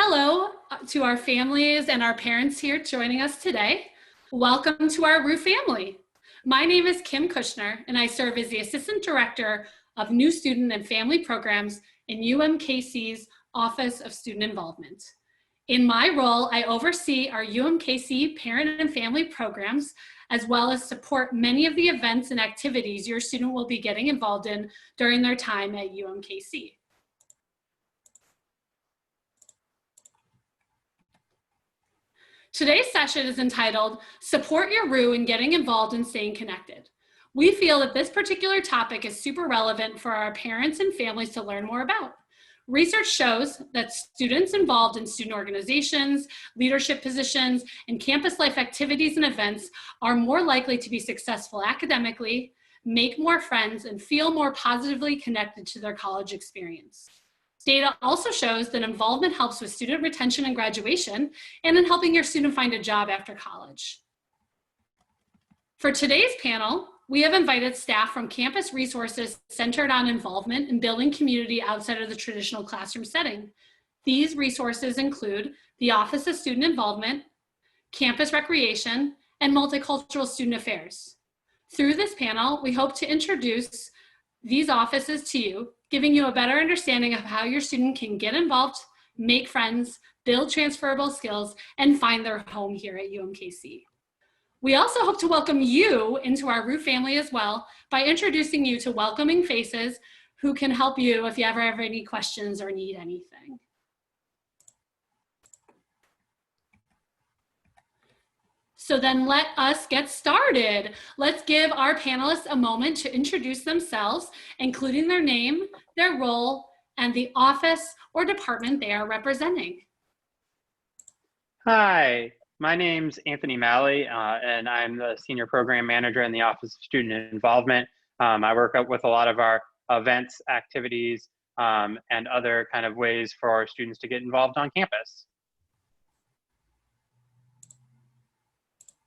Hello to our families and our parents here joining us today. Welcome to our RU family. My name is Kim Kushner, and I serve as the Assistant Director of New Student and Family Programs in UMKC's Office of Student Involvement. In my role, I oversee our UMKC parent and family programs, as well as support many of the events and activities your student will be getting involved in during their time at UMKC. Today's session is entitled, Support Your RU in Getting Involved and Staying Connected. We feel that this particular topic is super relevant for our parents and families to learn more about. Research shows that students involved in student organizations, leadership positions, and campus life activities and events are more likely to be successful academically, make more friends, and feel more positively connected to their college experience. Data also shows that involvement helps with student retention and graduation, and in helping your student find a job after college. For today's panel, we have invited staff from campus resources centered on involvement and building community outside of the traditional classroom setting. These resources include the Office of Student Involvement, Campus Recreation, and Multicultural Student Affairs. Through this panel, we hope to introduce these offices to you, giving you a better understanding of how your student can get involved, make friends, build transferable skills, and find their home here at UMKC. We also hope to welcome you into our RU family as well by introducing you to welcoming faces who can help you if you ever have any questions or need anything. So then let us get started. Let's give our panelists a moment to introduce themselves, including their name, their role, and the office or department they are representing. Hi, my name's Anthony Malley, and I'm the Senior Program Manager in the Office of Student Involvement. I work with a lot of our events, activities, and other kind of ways for our students to get involved on campus.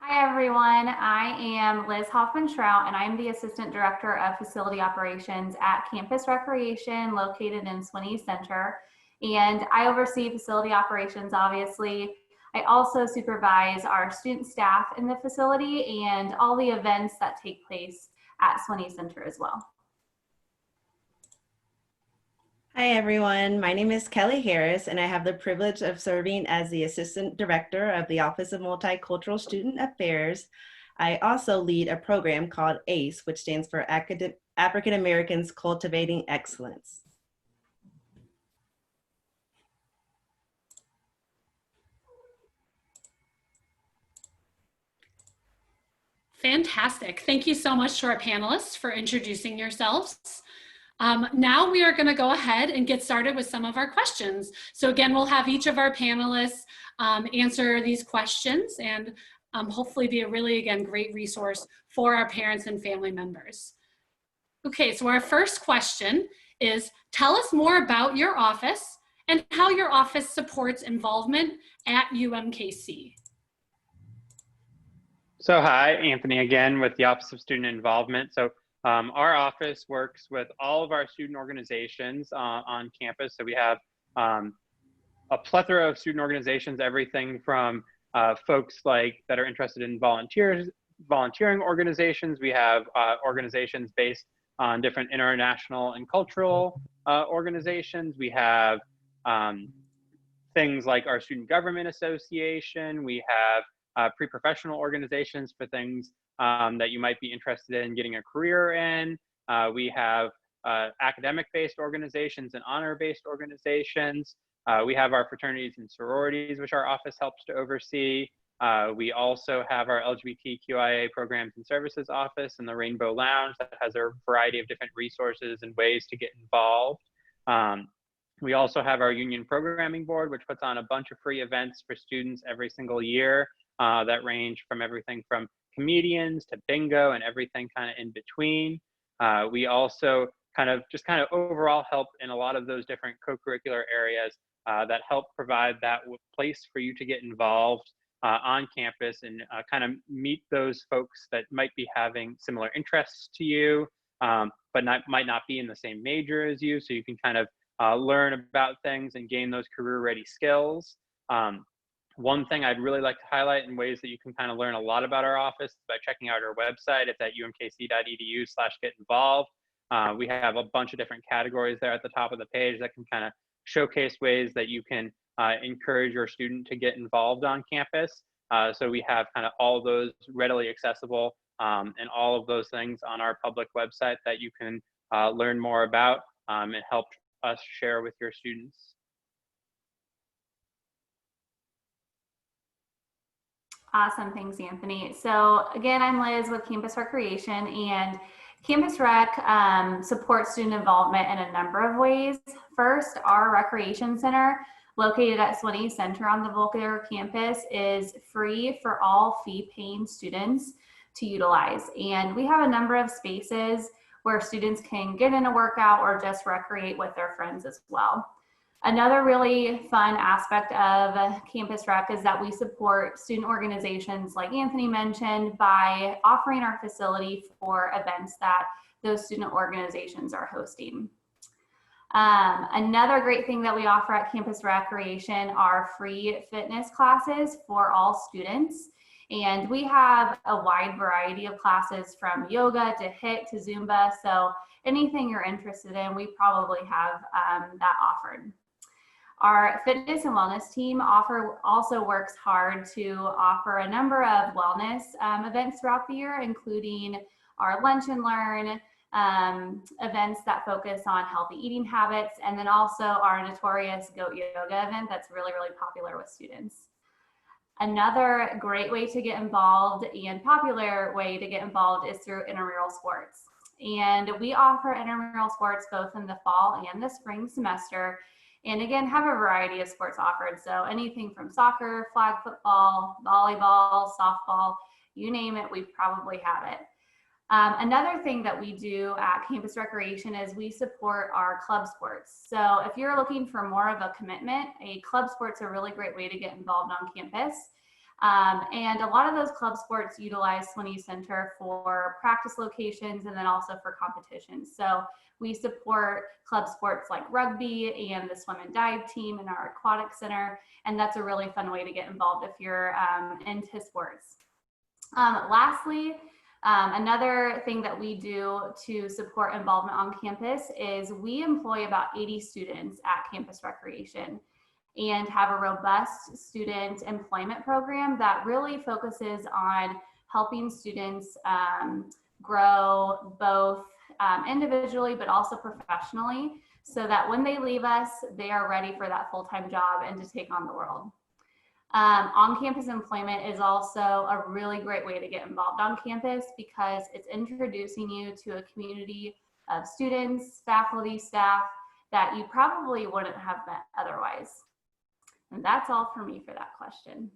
Hi everyone, I am Liz Hoffman Shrout and I'm the Assistant Director of Facility Operations at Campus Recreation located in Swinney Center. And I oversee facility operations, obviously. I also supervise our student staff in the facility and all the events that take place at Swinney Center as well. Hi everyone, my name is Kelly Harris and I have the privilege of serving as the Assistant Director of the Office of Multicultural Student Affairs. I also lead a program called ACE, which stands for African Americans Cultivating Excellence. Fantastic. Thank you so much to our panelists for introducing yourselves. Now we are going to go ahead and get started with some of our questions. So again, we'll have each of our panelists answer these questions and hopefully be a really, again, great resource for our parents and family members. Okay, so our first question is, tell us more about your office and how your office supports involvement at UMKC. So hi, Anthony again with the Office of Student Involvement. So our office works with all of our student organizations on campus. So we have a plethora of student organizations, everything from folks like that are interested in volunteering organizations. We have organizations based on different international and cultural organizations. We have things like our Student Government Association. We have pre-professional organizations for things that you might be interested in getting a career in. We have academic-based organizations and honor-based organizations. We have our fraternities and sororities, which our office helps to oversee. We also have our LGBTQIA programs and services office and the Rainbow Lounge that has a variety of different resources and ways to get involved. We also have our union programming board, which puts on a bunch of free events for students every single year that range from everything from comedians to bingo and everything kind of in between. We also kind of overall help in a lot of those different co-curricular areas that help provide that place for you to get involved on campus and kind of meet those folks that might be having similar interests to you, but might not be in the same major as you. So you can kind of learn about things and gain those career-ready skills. One thing I'd really like to highlight in ways that you can kind of learn a lot about our office by checking out our website. It's at umkc.edu/get-involved. We have a bunch of different categories there at the top of the page that can kind of showcase ways that you can encourage your student to get involved on campus. So we have kind of all of those readily accessible and all of those things on our public website that you can learn more about and help us share with your students. Awesome, thanks Anthony. So again, I'm Liz with Campus Recreation, and Campus Rec supports student involvement in a number of ways. First, our Recreation Center, located at Swinney Center on the Volker campus, is free for all fee-paying students to utilize. And we have a number of spaces where students can get in a workout or just recreate with their friends as well. Another really fun aspect of Campus Rec is that we support student organizations, like Anthony mentioned, by offering our facility for events that those student organizations are hosting. Another great thing that we offer at Campus Recreation are free fitness classes for all students. And we have a wide variety of classes, from yoga to HIIT to Zumba. So anything you're interested in, we probably have that offered. Our fitness and wellness team also works hard to offer a number of wellness events throughout the year, including our Lunch and Learn events that focus on healthy eating habits, and then also our notorious Goat Yoga event that's really, really popular with students. Another great way to get involved and popular way to get involved is through Intramural Sports. And we offer Intramural Sports both in the fall and the spring semester, and again, have a variety of sports offered. So anything from soccer, flag football, volleyball, softball, you name it, we probably have it. Another thing that we do at Campus Recreation is we support our club sports. So if you're looking for more of a commitment, a club sport's a really great way to get involved on campus. And a lot of those club sports utilize Swinney Center for practice locations and then also for competitions. So we support club sports like rugby and the swim and dive team in our aquatic center. And that's a really fun way to get involved if you're into sports. Lastly, another thing that we do to support involvement on campus is we employ about 80 students at Campus Recreation and have a robust student employment program that really focuses on helping students grow both individually but also professionally, so that when they leave us, they are ready for that full-time job and to take on the world. On-campus employment is also a really great way to get involved on campus because it's introducing you to a community of students, faculty, staff that you probably wouldn't have met otherwise. And that's all for me for that question.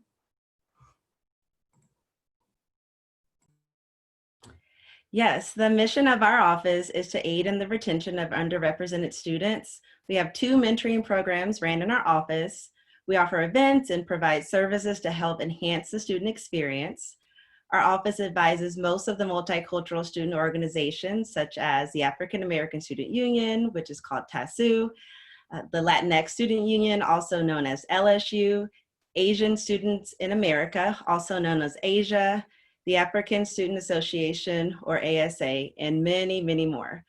Yes, the mission of our office is to aid in the retention of underrepresented students. We have 2 mentoring programs ran in our office. We offer events and provide services to help enhance the student experience. Our office advises most of the multicultural student organizations, such as the African American Student Union, which is called Tassie, the Latinx Student Union, also known as LSU, Asian Students in America, also known as Asia, the African Student Association, or ASA, and many, many more.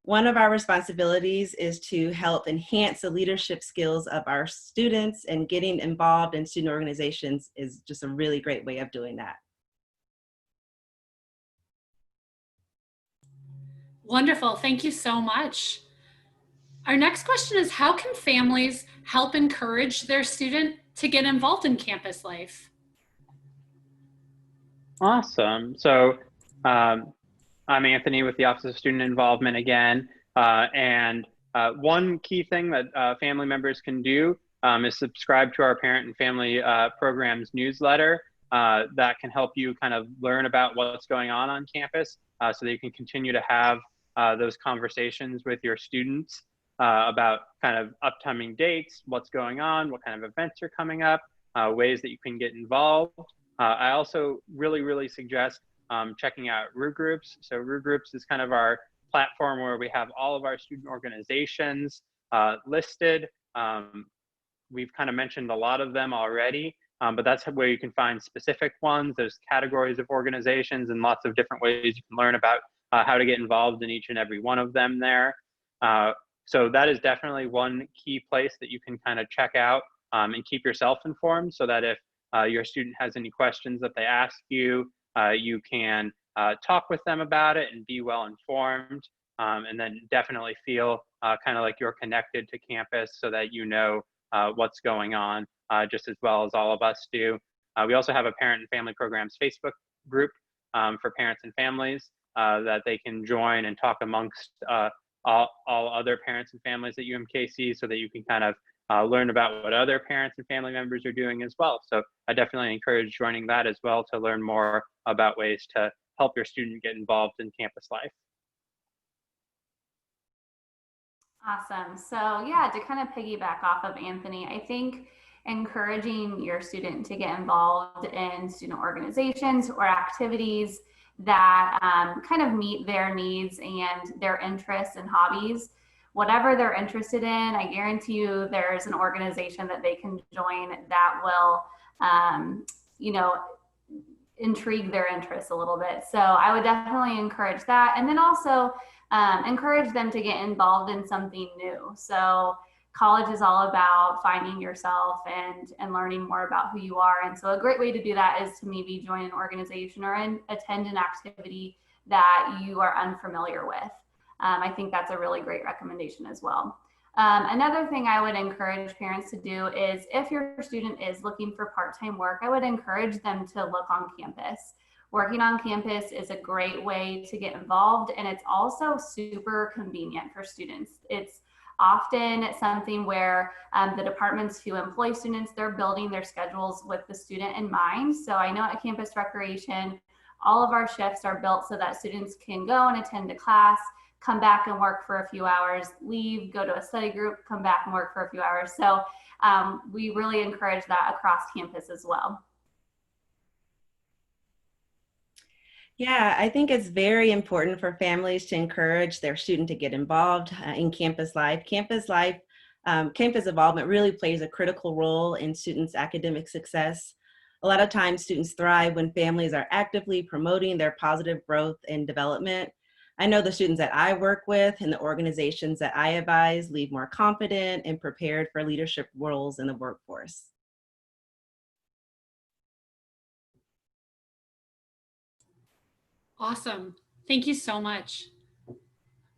One of our responsibilities is to help enhance the leadership skills of our students, and getting involved in student organizations is just a really great way of doing that. Wonderful, thank you so much. Our next question is, how can families help encourage their student to get involved in campus life? Awesome. So I'm Anthony with the Office of Student Involvement again. And one key thing that family members can do is subscribe to our parent and family programs newsletter that can help you kind of learn about what's going on campus so that you can continue to have those conversations with your students about kind of upcoming dates, what's going on, what kind of events are coming up, ways that you can get involved. I also really suggest checking out RU Groups. So RU Groups is kind of our platform where we have all of our student organizations listed. We've kind of mentioned a lot of them already, but that's where you can find specific ones. There's categories of organizations and lots of different ways you can learn about how to get involved in each and every one of them there. So that is definitely one key place that you can kind of check out and keep yourself informed, so that if your student has any questions that they ask you, you can talk with them about it and be well informed, and then definitely feel kind of like you're connected to campus, so that you know what's going on just as well as all of us do. We also have a parent and family programs Facebook group for parents and families that they can join and talk amongst all other parents and families at UMKC, so that you can kind of learn about what other parents and family members are doing as well. So I definitely encourage joining that as well to learn more about ways to help your student get involved in campus life. Awesome. So yeah, to kind of piggyback off of Anthony, I think encouraging your student to get involved in student organizations or activities that kind of meet their needs and their interests and hobbies, whatever they're interested in, I guarantee you there's an organization that they can join that will, you know, intrigue their interests a little bit. So I would definitely encourage that. And then also encourage them to get involved in something new. So college is all about finding yourself and learning more about who you are. And so a great way to do that is to maybe join an organization or attend an activity that you are unfamiliar with. I think that's a really great recommendation as well. Another thing I would encourage parents to do is, if your student is looking for part-time work, I would encourage them to look on campus. Working on campus is a great way to get involved, and it's also super convenient for students. It's often something where the departments who employ students, they're building their schedules with the student in mind. So I know at Campus Recreation, all of our shifts are built so that students can go and attend a class, come back and work for a few hours, leave, go to a study group, come back and work for a few hours. So we really encourage that across campus as well. Yeah, I think it's very important for families to encourage their student to get involved in campus life. Campus involvement really plays a critical role in students' academic success. A lot of times students thrive when families are actively promoting their positive growth and development. I know the students that I work with and the organizations that I advise leave more confident and prepared for leadership roles in the workforce. Awesome. Thank you so much.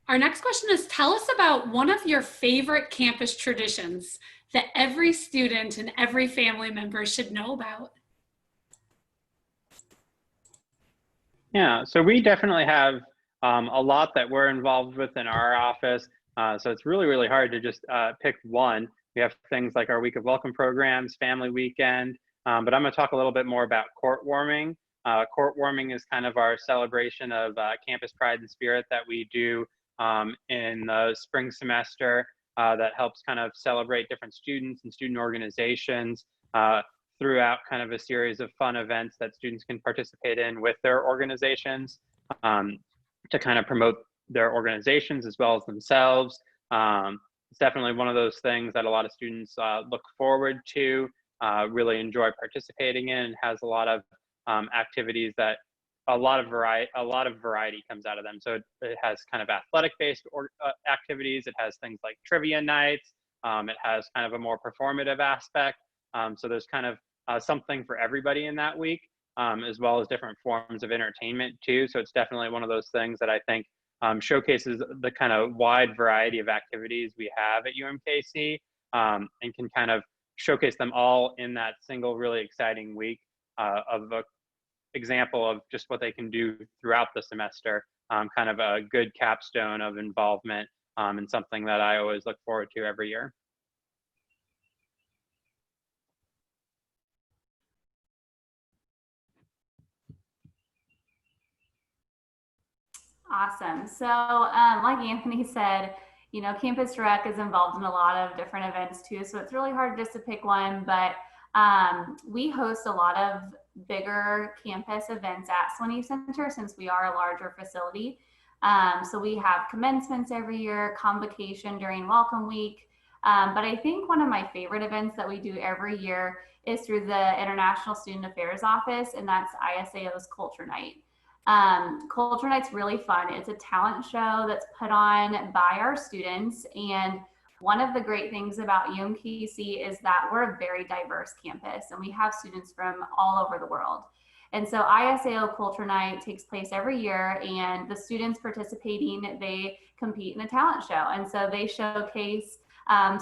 Our next question is, tell us about one of your favorite campus traditions that every student and every family member should know about. Yeah, so we definitely have a lot that we're involved with in our office. So it's really, really hard to just pick one. We have things like our Week of Welcome programs, Family Weekend, but I'm going to talk a little bit more about court warming. Court warming is kind of our celebration of campus pride and spirit that we do in the spring semester that helps kind of celebrate different students and student organizations throughout kind of a series of fun events that students can participate in with their organizations to kind of promote their organizations as well as themselves. It's definitely one of those things that a lot of students look forward to, really enjoy participating in. Has a lot of activities that a lot of variety comes out of them. So it has kind of athletic-based activities. It has things like trivia nights. It has kind of a more performative aspect. So there's kind of something for everybody in that week, as well as different forms of entertainment too. So it's definitely one of those things that I think showcases the kind of wide variety of activities we have at UMKC, and can kind of showcase them all in that single really exciting week of a example of just what they can do throughout the semester, kind of a good capstone of involvement, and something that I always look forward to every year. Awesome. So like Anthony said, you know, Campus Rec is involved in a lot of different events too. So it's really hard just to pick one, but we host a lot of bigger campus events at Swinney Center since we are a larger facility. So we have commencements every year, convocation during welcome week. But I think one of my favorite events that we do every year is through the International Student Affairs Office, and that's ISAO's Culture Night. Culture Night's really fun. It's a talent show that's put on by our students, and one of the great things about Umkc is that we're a very diverse campus, and we have students from all over the world. And so ISAO Culture Night takes place every year, and the students participating, they compete in a talent show. And so they showcase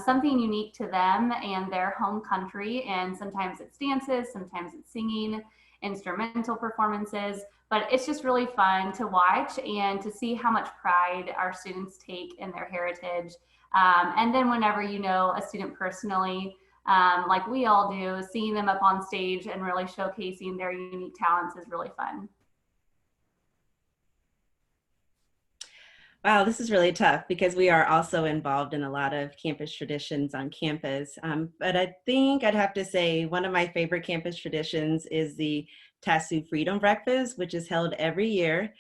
something unique to them and their home country. And sometimes it's dances, sometimes it's singing, instrumental performances, but it's just really fun to watch and to see how much pride our students take in their heritage. And then whenever you know a student personally, like we all do, seeing them up on stage and really showcasing their unique talents is really fun. Wow, this is really tough because we are also involved in a lot of campus traditions on campus. But I think I'd have to say one of my favorite campus traditions is the Tassie Freedom Breakfast, which is held every year.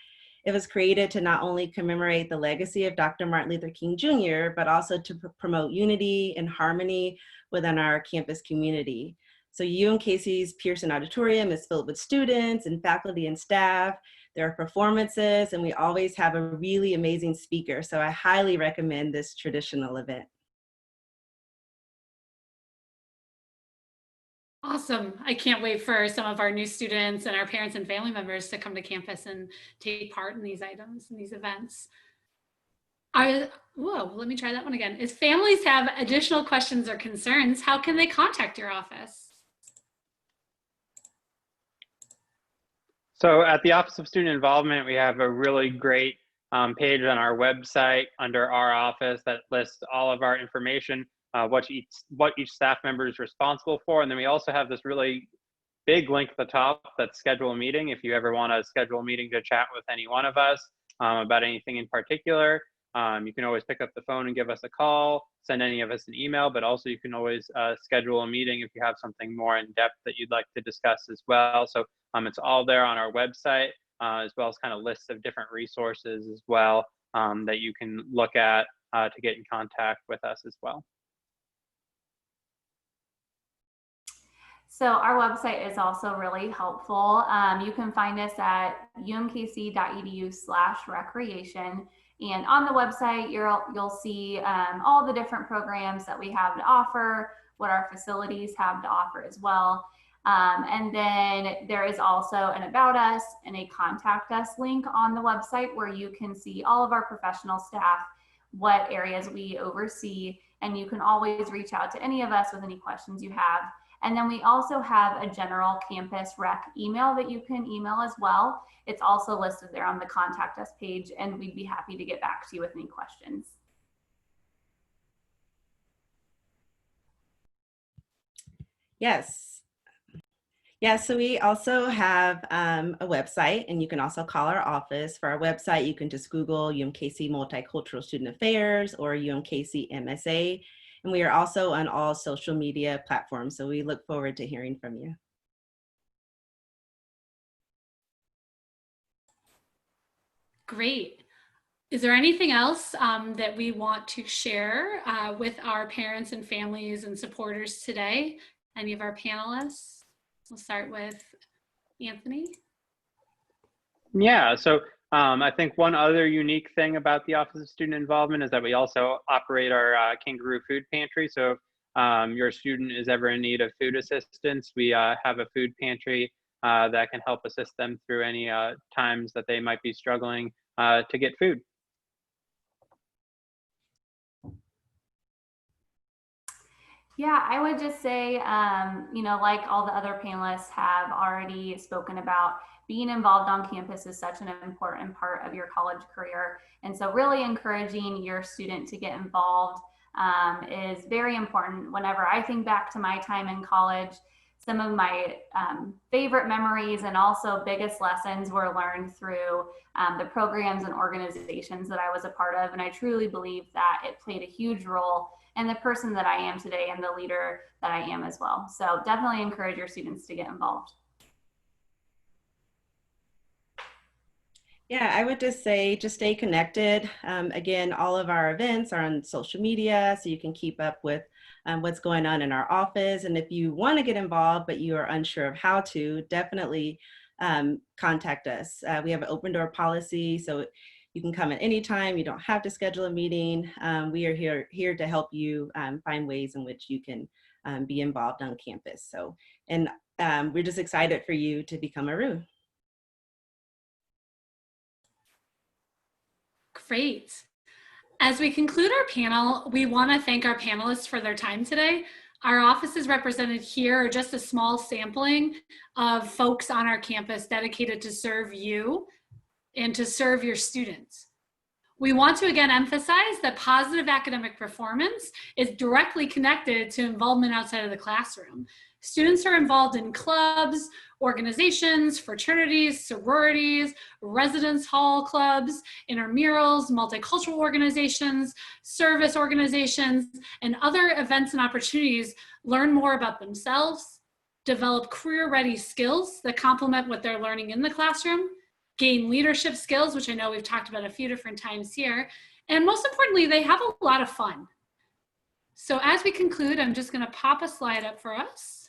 It was created to not only commemorate the legacy of Dr. Martin Luther King Jr., but also to promote unity and harmony within our campus community. So UMKC's Pearson Auditorium is filled with students and faculty and staff. There are performances, and we always have a really amazing speaker. So I highly recommend this traditional event. Awesome. I can't wait for some of our new students and our parents and family members to come to campus and take part in these items and these events. Whoa, let me try that one again. If families have additional questions or concerns, how can they contact your office? So at the Office of Student Involvement, we have a really great page on our website under our office that lists all of our information, what each staff member is responsible for. And then we also have this really big link at the top that's schedule a meeting. If you ever want to schedule a meeting to chat with any one of us about anything in particular, you can always pick up the phone and give us a call, send any of us an email, but also you can always schedule a meeting if you have something more in depth that you'd like to discuss as well. So it's all there on our website, as well as kind of lists of different resources as well that you can look at to get in contact with us as well. So our website is also really helpful. You can find us at umkc.edu/recreation. And on the website, you'll see all the different programs that we have to offer, what our facilities have to offer as well. And then there is also an About Us and a Contact Us link on the website where you can see all of our professional staff, what areas we oversee, and you can always reach out to any of us with any questions you have. And then we also have a general campus rec email that you can email as well. It's also listed there on the Contact Us page, and we'd be happy to get back to you with any questions. Yes. Yeah, so we also have a website, and you can also call our office. For our website, you can just Google UMKC Multicultural Student Affairs or UMKC MSA. And we are also on all social media platforms, so we look forward to hearing from you. Great. Is there anything else that we want to share with our parents and families and supporters today? Any of our panelists? We'll start with Anthony. Yeah, so I think one other unique thing about the Office of Student Involvement is that we also operate our Kangaroo food pantry. So if your student is ever in need of food assistance, we have a food pantry that can help assist them through any times that they might be struggling to get food. Yeah, I would just say, you know, like all the other panelists have already spoken about, being involved on campus is such an important part of your college career. And so really encouraging your student to get involved is very important. Whenever I think back to my time in college, some of my favorite memories and also biggest lessons were learned through the programs and organizations that I was a part of. And I truly believe that it played a huge role in the person that I am today and the leader that I am as well. So definitely encourage your students to get involved. Yeah, I would just say just stay connected. Again, all of our events are on social media, so you can keep up with what's going on in our office. And if you want to get involved, but you are unsure of how to, definitely contact us. We have an open door policy, so you can come at any time. You don't have to schedule a meeting. We are here to help you find ways in which you can be involved on campus. So, and we're just excited for you to become a RU. Great. As we conclude our panel, we want to thank our panelists for their time today. Our offices represented here are just a small sampling of folks on our campus dedicated to serve you and to serve your students. We want to again emphasize that positive academic performance is directly connected to involvement outside of the classroom. Students are involved in clubs, organizations, fraternities, sororities, residence hall clubs, intramurals, multicultural organizations, service organizations, and other events and opportunities. Learn more about themselves, develop career-ready skills that complement what they're learning in the classroom, gain leadership skills, which I know we've talked about a few different times here, and most importantly, they have a lot of fun. So as we conclude, I'm just going to pop a slide up for us.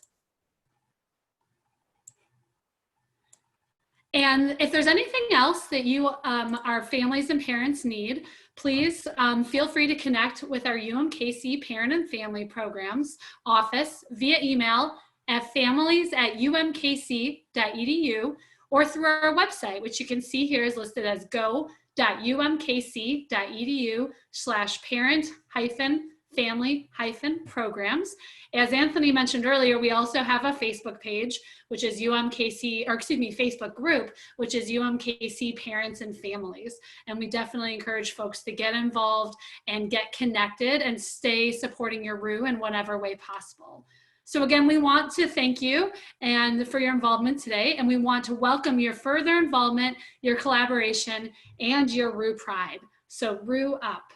And if there's anything else that you, our families and parents need, please feel free to connect with our UMKC Parent and Family Programs office via email at families@umkc.edu or through our website, which you can see here is listed as go.umkc.edu/parent-family-programs. As Anthony mentioned earlier, we also have a Facebook page, which is Facebook group, which is UMKC Parents and Families. And we definitely encourage folks to get involved and get connected and stay supporting your RU in whatever way possible. So again, we want to thank you and for your involvement today, and we want to welcome your further involvement, your collaboration, and your RU pride. So RU up.